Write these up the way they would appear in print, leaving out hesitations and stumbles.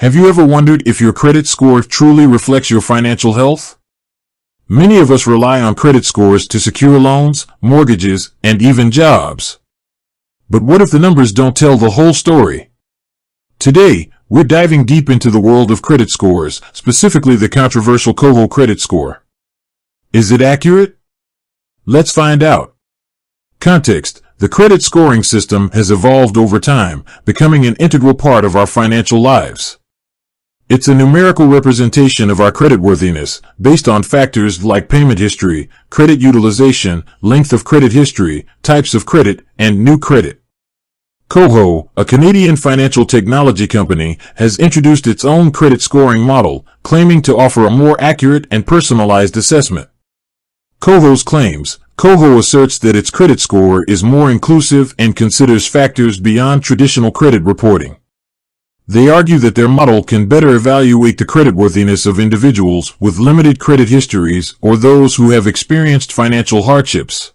Have you ever wondered if your credit score truly reflects your financial health? Many of us rely on credit scores to secure loans, mortgages, and even jobs. But what if the numbers don't tell the whole story? Today, we're diving deep into the world of credit scores, specifically the controversial Koho credit score. Is it accurate? Let's find out. Context: the credit scoring system has evolved over time, becoming an integral part of our financial lives. It's a numerical representation of our creditworthiness, based on factors like payment history, credit utilization, length of credit history, types of credit, and new credit. Koho, a Canadian financial technology company, has introduced its own credit scoring model, claiming to offer a more accurate and personalized assessment. Koho's claims: Koho asserts that its credit score is more inclusive and considers factors beyond traditional credit reporting. They argue that their model can better evaluate the creditworthiness of individuals with limited credit histories or those who have experienced financial hardships.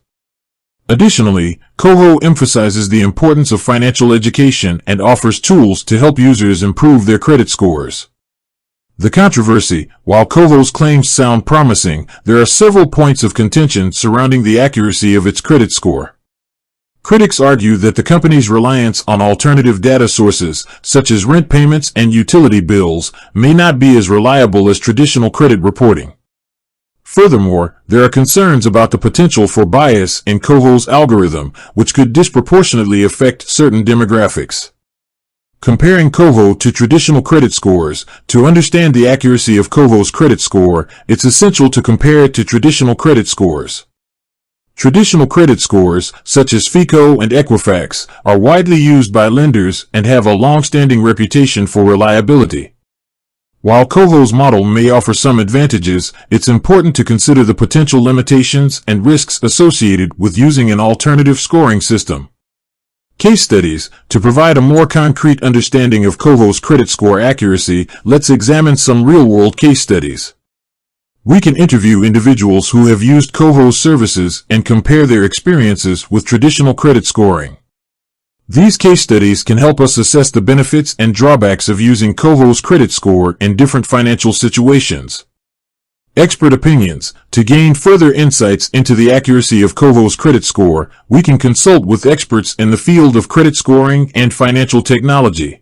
Additionally, Koho emphasizes the importance of financial education and offers tools to help users improve their credit scores. The controversy: while Koho's claims sound promising, there are several points of contention surrounding the accuracy of its credit score. Critics argue that the company's reliance on alternative data sources, such as rent payments and utility bills, may not be as reliable as traditional credit reporting. Furthermore, there are concerns about the potential for bias in Koho's algorithm, which could disproportionately affect certain demographics. Comparing Koho to traditional credit scores: to understand the accuracy of Koho's credit score, it's essential to compare it to traditional credit scores. Traditional credit scores, such as FICO and Equifax, are widely used by lenders and have a long-standing reputation for reliability. While Koho's model may offer some advantages, it's important to consider the potential limitations and risks associated with using an alternative scoring system. Case studies: to provide a more concrete understanding of Koho's credit score accuracy, let's examine some real-world case studies. We can interview individuals who have used Koho's services and compare their experiences with traditional credit scoring. These case studies can help us assess the benefits and drawbacks of using Koho's credit score in different financial situations. Expert opinions: to gain further insights into the accuracy of Koho's credit score, we can consult with experts in the field of credit scoring and financial technology.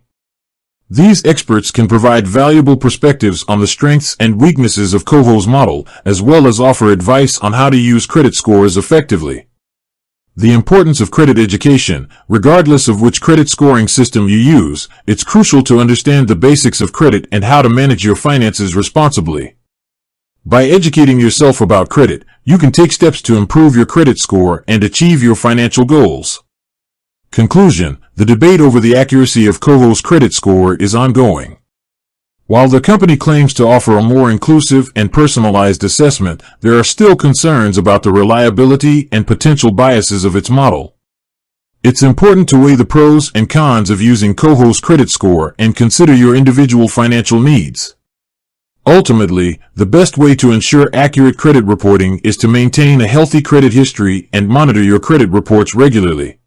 These experts can provide valuable perspectives on the strengths and weaknesses of Koho's model, as well as offer advice on how to use credit scores effectively. The importance of credit education: regardless of which credit scoring system you use, it's crucial to understand the basics of credit and how to manage your finances responsibly. By educating yourself about credit, you can take steps to improve your credit score and achieve your financial goals. Conclusion: the debate over the accuracy of Koho's credit score is ongoing. While the company claims to offer a more inclusive and personalized assessment, there are still concerns about the reliability and potential biases of its model. It's important to weigh the pros and cons of using Koho's credit score and consider your individual financial needs. Ultimately, the best way to ensure accurate credit reporting is to maintain a healthy credit history and monitor your credit reports regularly.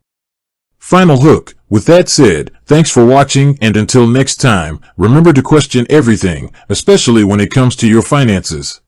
Final hook: with that said, thanks for watching, and until next time, remember to question everything, especially when it comes to your finances.